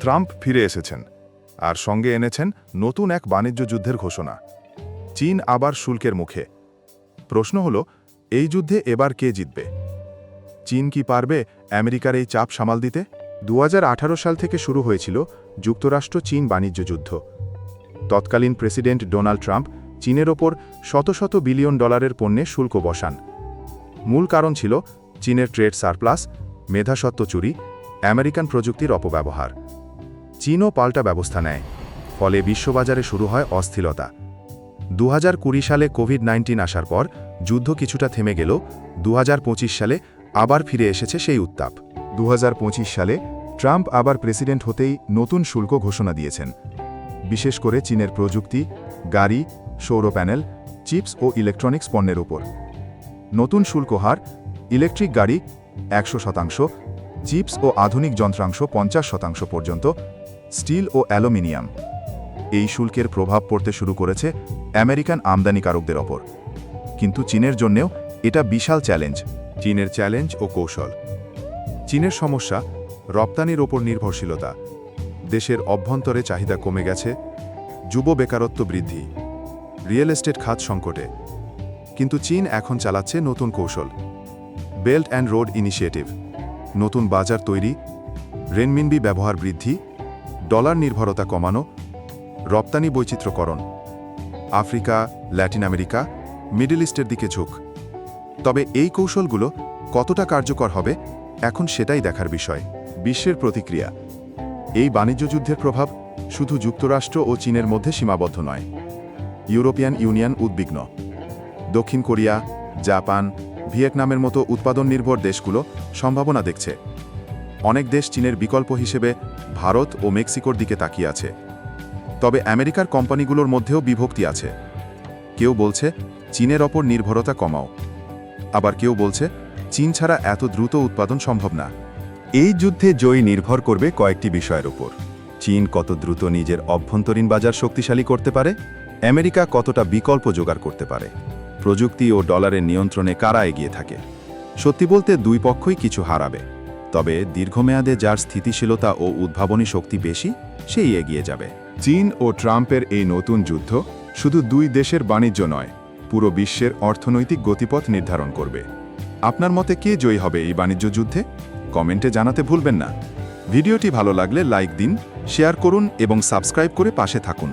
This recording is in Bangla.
ট্রাম্প ফিরে এসেছেন আর সঙ্গে এনেছেন নতুন এক বাণিজ্য যুদ্ধের ঘোষণা। চীন আবার শুল্কের মুখে। প্রশ্ন হল, এই যুদ্ধে এবার কে জিতবে? চীন কি পারবে আমেরিকার এই চাপ সামাল দিতে? 2018 সাল থেকে শুরু হয়েছিল যুক্তরাষ্ট্র-চীন বাণিজ্য যুদ্ধ। তৎকালীন প্রেসিডেন্ট ডোনাল্ড ট্রাম্প চীনের ওপর শত শত বিলিয়ন ডলারের পণ্যে শুল্ক বসান। মূল কারণ ছিল চীনের ট্রেড সারপ্লাস, মেধাস্বত্ব চুরি, আমেরিকান প্রযুক্তির অপব্যবহার। চীনও পাল্টা ব্যবস্থা নেয়, ফলে বিশ্ববাজারে শুরু হয় অস্থিরতা। 2020 সালে কোভিড-19 আসার পর যুদ্ধ কিছুটা থেমে গেল। 2025 সালে আবার ফিরে এসেছে সেই উত্তাপ। 2025 সালে ট্রাম্প আবার প্রেসিডেন্ট হতেই নতুন শুল্ক ঘোষণা দিয়েছেন, বিশেষ করে চীনের প্রযুক্তি, গাড়ি, সৌর প্যানেল, চিপস ও ইলেকট্রনিক্স পণ্যের উপর। নতুন শুল্ক হার: ইলেকট্রিক গাড়ি 100%, চিপস ও আধুনিক যন্ত্রাংশ 50% পর্যন্ত, স্টিল ও অ্যালুমিনিয়াম। এই শুল্কের প্রভাব পড়তে শুরু করেছে আমেরিকান আমদানিকারকদের ওপর। কিন্তু চীনের জন্যেও এটা বিশাল চ্যালেঞ্জ। চীনের চ্যালেঞ্জ ও কৌশল: চীনের সমস্যা রপ্তানির ওপর নির্ভরশীলতা। দেশের অভ্যন্তরে চাহিদা কমে গেছে, যুব বেকারত্ব বৃদ্ধি, রিয়েল এস্টেট খাত সংকটে। কিন্তু চীন এখন চালাচ্ছে নতুন কৌশল: বেল্ট অ্যান্ড রোড ইনিশিয়েটিভ, নতুন বাজার তৈরি, রেনমিনবি ব্যবহার বৃদ্ধি, ডলার নির্ভরতা কমানো, রপ্তানি বৈচিত্র্যকরণ। আফ্রিকা, ল্যাটিন আমেরিকা, মিডল ইস্টের দিকে ঝুঁক। তবে এই কৌশলগুলো কতটা কার্যকর হবে এখন সেটাই দেখার বিষয়। বিশ্বের প্রতিক্রিয়া: এই বাণিজ্য যুদ্ধের প্রভাব শুধু যুক্তরাষ্ট্র ও চীনের মধ্যে সীমাবদ্ধ নয়। ইউরোপিয়ান ইউনিয়ন উদ্বিগ্ন। দক্ষিণ কোরিয়া, জাপান, ভিয়েতনামের মতো উৎপাদন নির্ভর দেশগুলো সম্ভাবনা দেখছে। অনেক দেশ চীনের বিকল্প হিসেবে ভারত ও মেক্সিকোর দিকে তাকিয়ে আছে। তবে আমেরিকার কোম্পানিগুলোর মধ্যেও বিভক্তি আছে। কেউ বলছে চীনের ওপর নির্ভরতা কমাও, আবার কেউ বলছে চীন ছাড়া এত দ্রুত উৎপাদন সম্ভব না। এই যুদ্ধে জয় নির্ভর করবে কয়েকটি বিষয়ের উপর। চীন কত দ্রুত নিজের অভ্যন্তরীণ বাজার শক্তিশালী করতে পারে, আমেরিকা কতটা বিকল্প জোগাড় করতে পারে, প্রযুক্তি ও ডলারের নিয়ন্ত্রণে কারা এগিয়ে থাকে। সত্যি বলতে দুই পক্ষই কিছু হারাবে, তবে দীর্ঘমেয়াদে যার স্থিতিশীলতা ও উদ্ভাবনী শক্তি বেশি সেই এগিয়ে যাবে। চীন ও ট্রাম্পের এই নতুন যুদ্ধ শুধু দুই দেশের বাণিজ্য নয়, পুরো বিশ্বের অর্থনৈতিক গতিপথ নির্ধারণ করবে। আপনার মতে কে জয়ী হবে এই বাণিজ্য যুদ্ধে? কমেন্টে জানাতে ভুলবেন না। ভিডিওটি ভালো লাগলে লাইক দিন, শেয়ার করুন এবং সাবস্ক্রাইব করে পাশে থাকুন।